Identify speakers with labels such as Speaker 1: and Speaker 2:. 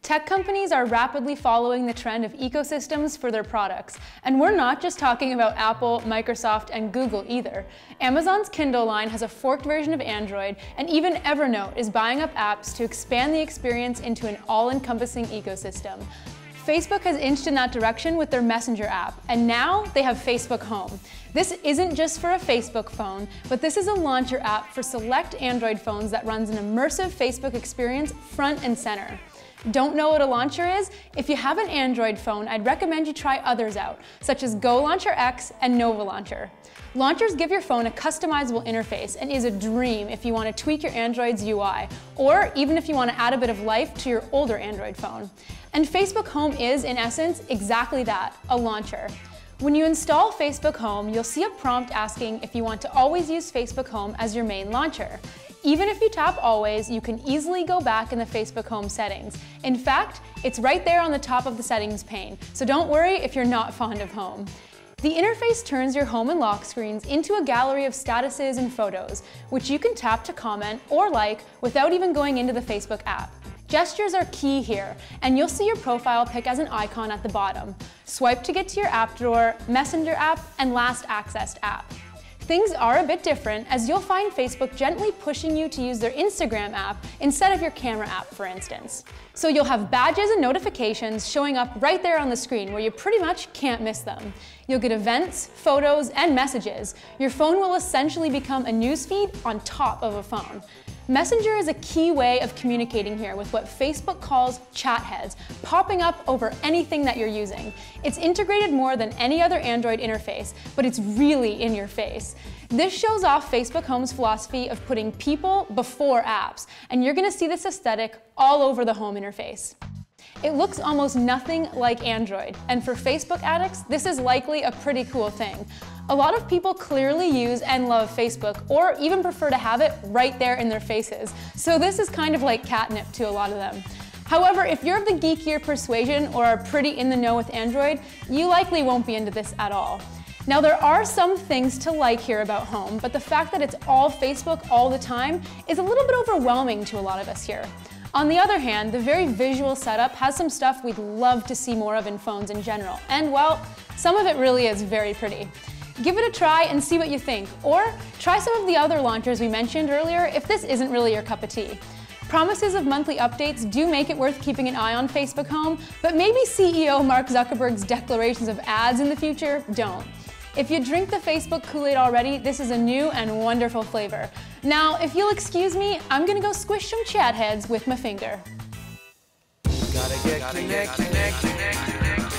Speaker 1: Tech companies are rapidly following the trend of ecosystems for their products. And we're not just talking about Apple, Microsoft, and Google either. Amazon's Kindle line has a forked version of Android, and even Evernote is buying up apps to expand the experience into an all-encompassing ecosystem. Facebook has inched in that direction with their Messenger app, and now they have Facebook Home. This isn't just for a Facebook phone, but this is a launcher app for select Android phones that runs an immersive Facebook experience front and center. Don't know what a launcher is? If you have an Android phone, I'd recommend you try others out, such as Go Launcher X and Nova Launcher. Launchers give your phone a customizable interface and is a dream if you want to tweak your Android's UI, or even if you want to add a bit of life to your older Android phone. And Facebook Home is, in essence, exactly that, a launcher. When you install Facebook Home, you'll see a prompt asking if you want to always use Facebook Home as your main launcher. Even if you tap Always, you can easily go back in the Facebook Home settings. In fact, it's right there on the top of the settings pane, so don't worry if you're not fond of Home. The interface turns your home and lock screens into a gallery of statuses and photos, which you can tap to comment or like without even going into the Facebook app. Gestures are key here, and you'll see your profile pic as an icon at the bottom. Swipe to get to your app drawer, Messenger app, and last accessed app. Things are a bit different, as you'll find Facebook gently pushing you to use their Instagram app instead of your camera app, for instance. So you'll have badges and notifications showing up right there on the screen where you pretty much can't miss them. You'll get events, photos, and messages. Your phone will essentially become a newsfeed on top of a phone. Messenger is a key way of communicating here with what Facebook calls chat heads, popping up over anything that you're using. It's integrated more than any other Android interface, but it's really in your face. This shows off Facebook Home's philosophy of putting people before apps, and you're going to see this aesthetic all over the home interface. It looks almost nothing like Android, and for Facebook addicts, this is likely a pretty cool thing. A lot of people clearly use and love Facebook, or even prefer to have it right there in their faces, so this is kind of like catnip to a lot of them. However, if you're of the geekier persuasion or are pretty in the know with Android, you likely won't be into this at all. Now, there are some things to like here about Home, but the fact that it's all Facebook all the time is a little bit overwhelming to a lot of us here. On the other hand, the very visual setup has some stuff we'd love to see more of in phones in general, and well, some of it really is very pretty. Give it a try and see what you think, or try some of the other launchers we mentioned earlier if this isn't really your cup of tea. Promises of monthly updates do make it worth keeping an eye on Facebook Home, but maybe CEO Mark Zuckerberg's declarations of ads in the future don't. If you drink the Facebook Kool-Aid already, this is a new and wonderful flavor. Now, if you'll excuse me, I'm gonna go squish some chat heads with my finger.
Speaker 2: Gotta get connected.